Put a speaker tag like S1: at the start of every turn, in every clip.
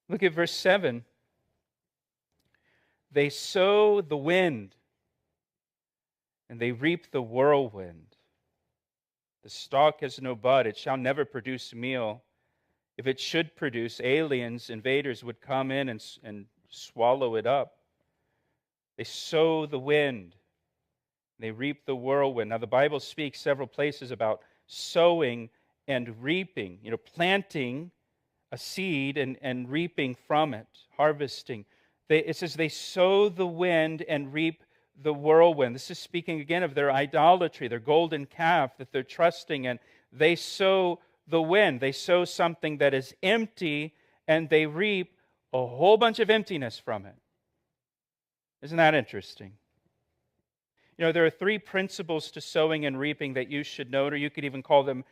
S1: Look at verse 7. They sow the wind, and they reap the whirlwind. The stalk has no bud, it shall never produce meal. If it should produce, aliens, invaders would come in and swallow it up. They sow the wind, they reap the whirlwind. Now, the Bible speaks several places about sowing and reaping, planting a seed and reaping from it, harvesting. It says they sow the wind and reap the whirlwind. This is speaking again of their idolatry, their golden calf that they're trusting in. They sow the wind. They sow something that is empty, and they reap a whole bunch of emptiness from it. Isn't that interesting? There are three principles to sowing and reaping that you should note, or you could even call them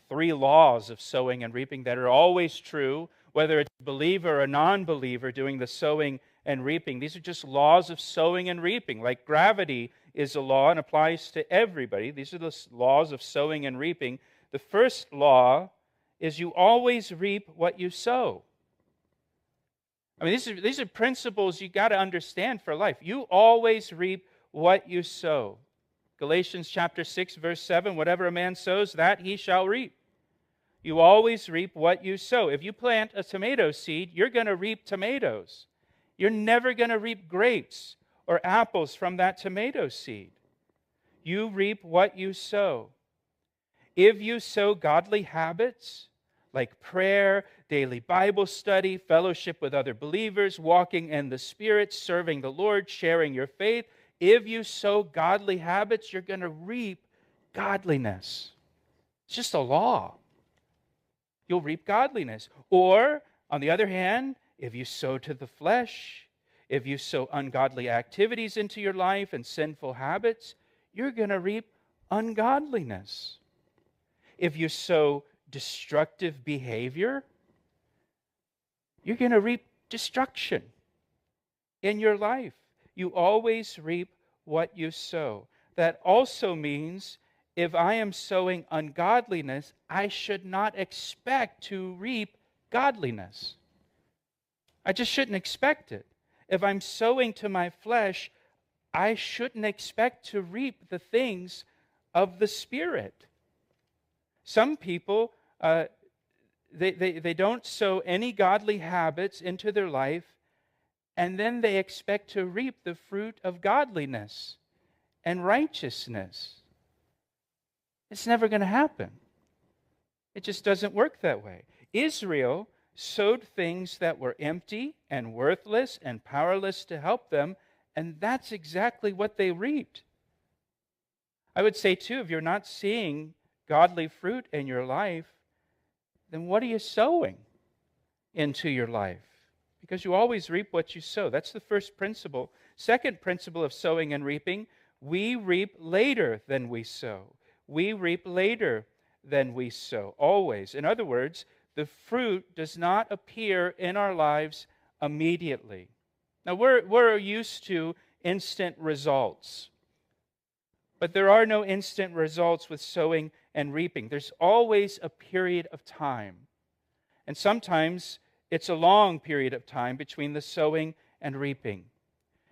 S1: three laws of sowing and reaping that are always true, whether it's a believer or a non-believer doing the sowing and reaping. These are just laws of sowing and reaping. Like gravity is a law and applies to everybody. These are the laws of sowing and reaping. The first law is you always reap what you sow. I mean, these are principles you got to understand for life. You always reap what you sow. Galatians chapter 6, verse 7, whatever a man sows, that he shall reap. You always reap what you sow. If you plant a tomato seed, you're going to reap tomatoes. You're never going to reap grapes or apples from that tomato seed. You reap what you sow. If you sow godly habits like prayer, daily Bible study, fellowship with other believers, walking in the Spirit, serving the Lord, sharing your faith, if you sow godly habits, you're going to reap godliness. It's just a law. You'll reap godliness. Or, on the other hand, if you sow to the flesh, if you sow ungodly activities into your life and sinful habits, you're going to reap ungodliness. If you sow destructive behavior, you're going to reap destruction in your life. You always reap what you sow. That also means if I am sowing ungodliness, I should not expect to reap godliness. I just shouldn't expect it. If I'm sowing to my flesh, I shouldn't expect to reap the things of the Spirit. Some people, they don't sow any godly habits into their life, and then they expect to reap the fruit of godliness and righteousness. It's never going to happen. It just doesn't work that way. Israel sowed things that were empty and worthless and powerless to help them, and that's exactly what they reaped. I would say, too, if you're not seeing godly fruit in your life, then what are you sowing into your life? Because you always reap what you sow. That's the first principle. Second principle of sowing and reaping, we reap later than we sow. We reap later than we sow, always. In other words, the fruit does not appear in our lives immediately. Now, we're used to instant results. But there are no instant results with sowing and reaping. There's always a period of time. And sometimes it's a long period of time between the sowing and reaping.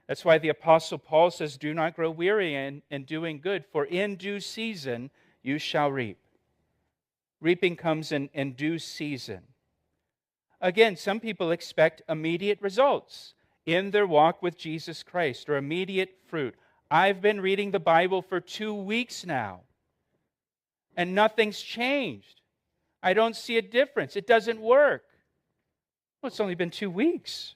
S1: That's why the Apostle Paul says, do not grow weary in doing good, for in due season you shall reap. Reaping comes in due season. Again, some people expect immediate results in their walk with Jesus Christ, or immediate fruit. I've been reading the Bible for 2 weeks now, and nothing's changed. I don't see a difference. It doesn't work. Well, it's only been 2 weeks.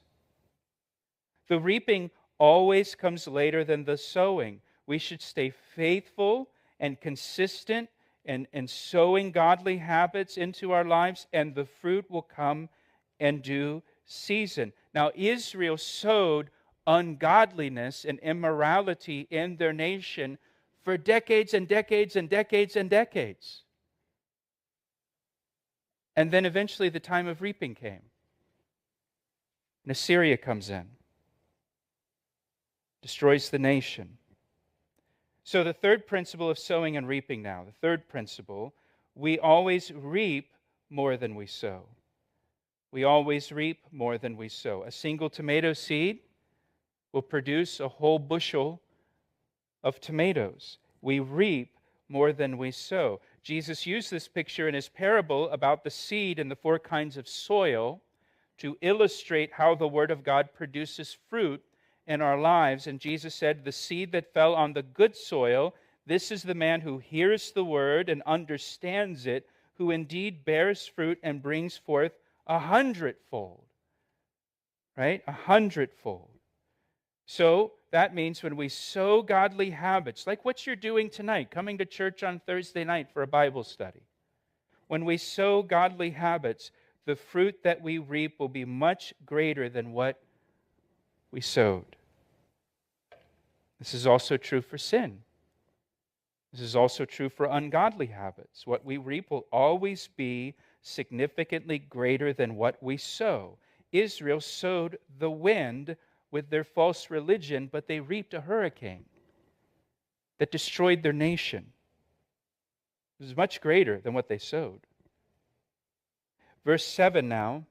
S1: The reaping always comes later than the sowing. We should stay faithful and consistent in sowing godly habits into our lives, and the fruit will come in due season. Now, Israel sowed ungodliness and immorality in their nation for decades and decades and decades and decades. And then eventually the time of reaping came. And Assyria comes in, destroys the nation. So the third principle of sowing and reaping now, the third principle, we always reap more than we sow. We always reap more than we sow. A single tomato seed will produce a whole bushel of tomatoes. We reap more than we sow. Jesus used this picture in his parable about the seed and the four kinds of soil to illustrate how the Word of God produces fruit in our lives. And Jesus said, the seed that fell on the good soil, this is the man who hears the Word and understands it, who indeed bears fruit and brings forth 100-fold. Right? 100-fold. So that means when we sow godly habits, like what you're doing tonight, coming to church on Thursday night for a Bible study. When we sow godly habits, the fruit that we reap will be much greater than what we sowed. This is also true for sin. This is also true for ungodly habits. What we reap will always be significantly greater than what we sow. Israel sowed the wind with their false religion, but they reaped a hurricane that destroyed their nation. It was much greater than what they sowed. Verse 7 now,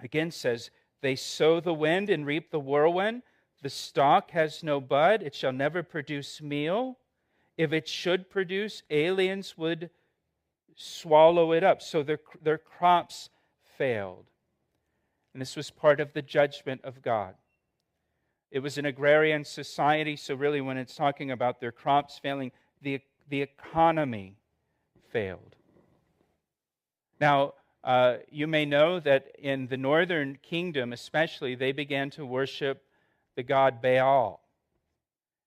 S1: again says, they sow the wind and reap the whirlwind. The stalk has no bud, it shall never produce meal. If it should produce, aliens would swallow it up. So their crops failed. And this was part of the judgment of God. It was an agrarian society, so really when it's talking about their crops failing, the economy failed. Now, you may know that in the northern kingdom especially, they began to worship the god Baal.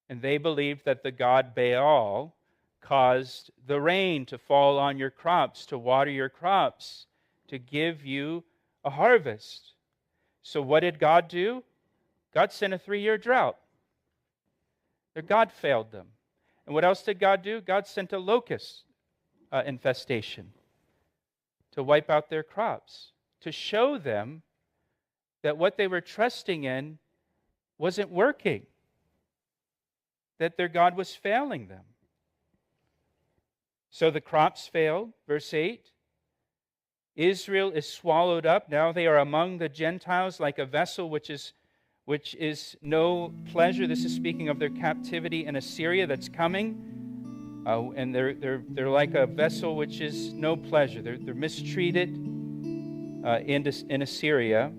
S1: And they believed that the god Baal caused the rain to fall on your crops, to water your crops, to give you a harvest. So what did God do? God sent a 3-year drought. Their God failed them. And what else did God do? God sent a locust infestation to wipe out their crops, to show them that what they were trusting in wasn't working, that their God was failing them. So the crops failed. Verse 8, Israel is swallowed up. Now they are among the Gentiles like a vessel which is no pleasure. This is speaking of their captivity in Assyria that's coming. And they're like a vessel which is no pleasure. They're mistreated in Assyria.